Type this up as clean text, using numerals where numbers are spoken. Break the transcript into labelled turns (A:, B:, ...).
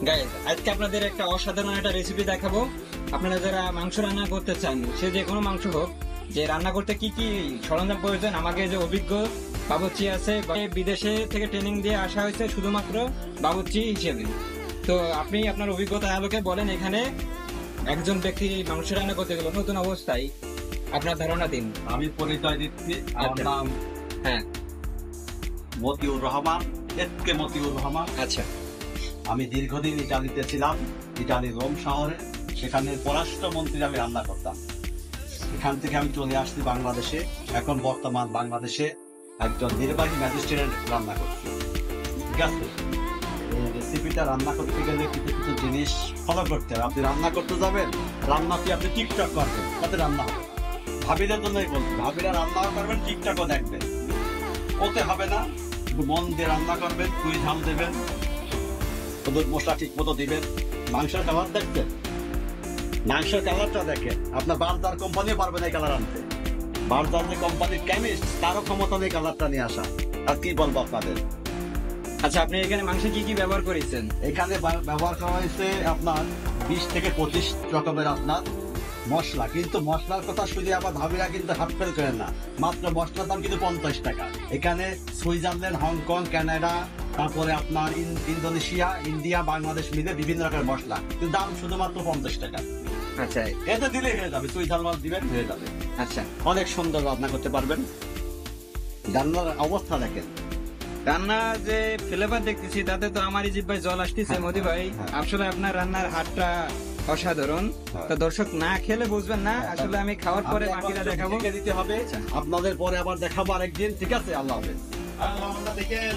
A: Guys, আজকে আপনাদের একটা অসাধারণ একটা রেসিপি দেখাবো। আপনারা যারা মাংস রান্না করতে চান, সে যে কোনো মাংস হোক, যে রান্না করতে কি কি সরঞ্জাম প্রয়োজন, আমাকে যে অভিজ্ঞ বাবুর্চি আছে, বিদেশে থেকে ট্রেনিং দিয়ে আসা হয়েছে শুধুমাত্র বাবুর্চি হিসেবে। তো আপনি আপনার অভিজ্ঞতার আলোকে বলেন, এখানে একজন ব্যক্তি মাংস রান্না করতে গেল নতুন অবস্থায়, আপনার ধারণা দিন।
B: আমি পরিচয় দিচ্ছি, আমার
A: আচ্ছা।
B: নাম
A: হ্যাঁ,
B: মতিউর রহমান, এস.কে মতিউর রহমান।
A: আচ্ছা।
B: আমি দীর্ঘদিন ইটালিতে ছিলাম, ইটালির রোম শহরে। সেখানে পররাষ্ট্রমন্ত্রী আমি রান্না করতাম। এখান থেকে আমি চলে আসছি বাংলাদেশে। এখন বর্তমান বাংলাদেশে একজন নির্বাহী ম্যাজিস্ট্রেট রান্না করছি। ঠিক আছে, এই রেসিপিটা রান্না করতে গেলে কিছু কিছু জিনিস ফলো করতে হবে। আপনি রান্না করতে যাবেন, রান্না কি আপনি টিকটক করবেন, তাতে রান্না হবে। ভাবিদের জন্যই বলছি, ভাবিরা রান্নাও করবেন, টিকটকও দেখবেন, ওতে হবে না। একটু মন দিয়ে রান্না করবেন, কুই ঝাল দেবেন, হলুদ মশলা ঠিক মতো দিবেন। মাংসের কালার দেখবেন, মাংসের কালারটা দেখেন। আপনার বার্জার কোম্পানি পারবে না এই কালার আনতে। বার্জার যে কোম্পানির কেমিস্ট, তারও ক্ষমতা নেই কালারটা নিয়ে আসা। আর কি বলবো আপনাদের।
A: আচ্ছা, আপনি এখানে মাংসে কি কি ব্যবহার করেছেন?
B: এখানে ব্যবহার করা হয়েছে আপনার 20 থেকে 25 রকমের আপনার মশলা। কিন্তু মশলার কথা শুনে আবার ভাবিরা কিন্তু হাত ফেল করেন না। মাত্র মশলার দাম কিন্তু 50 টাকা। এখানে সুইজারল্যান্ড, হংকং, কানাডা, তারপরে আপনার ইন্দোনেশিয়া, ইন্ডিয়া, বাংলাদেশ মিলে বিভিন্ন রকমের মশলা, কিন্তু দাম শুধুমাত্র 50 টাকা।
A: আচ্ছা,
B: এতে দিলেই হয়ে যাবে, সুইজারল্যান্ড দিবেন, হয়ে যাবে।
A: আচ্ছা।
B: অনেক সুন্দর রান্না করতে পারবেন। রান্নার অবস্থা দেখেন।
A: রান্না যে ফ্লেভার দেখতেছি, তাতে তো আমারই জিহ্বায় জল আসতেছে।
B: হ্যাঁ,
A: মোদি ভাই,
B: হ্যাঁ।
A: আসলে আপনার রান্নার হাতটা অসাধারণ।
B: হ্যাঁ।
A: তো দর্শক না খেলে বুঝবেন না, আসলে আমি খাওয়ার পরে
B: আপনি
A: বাকিটা
B: একবার
A: দেখাবো।
B: দিতে হবে।
A: আচ্ছা।
B: আপনাদের পরে আবার দেখাবো আরেকদিন। ঠিক আছে, আল্লাহ হাফেজ। আল্লাহ দেখেন।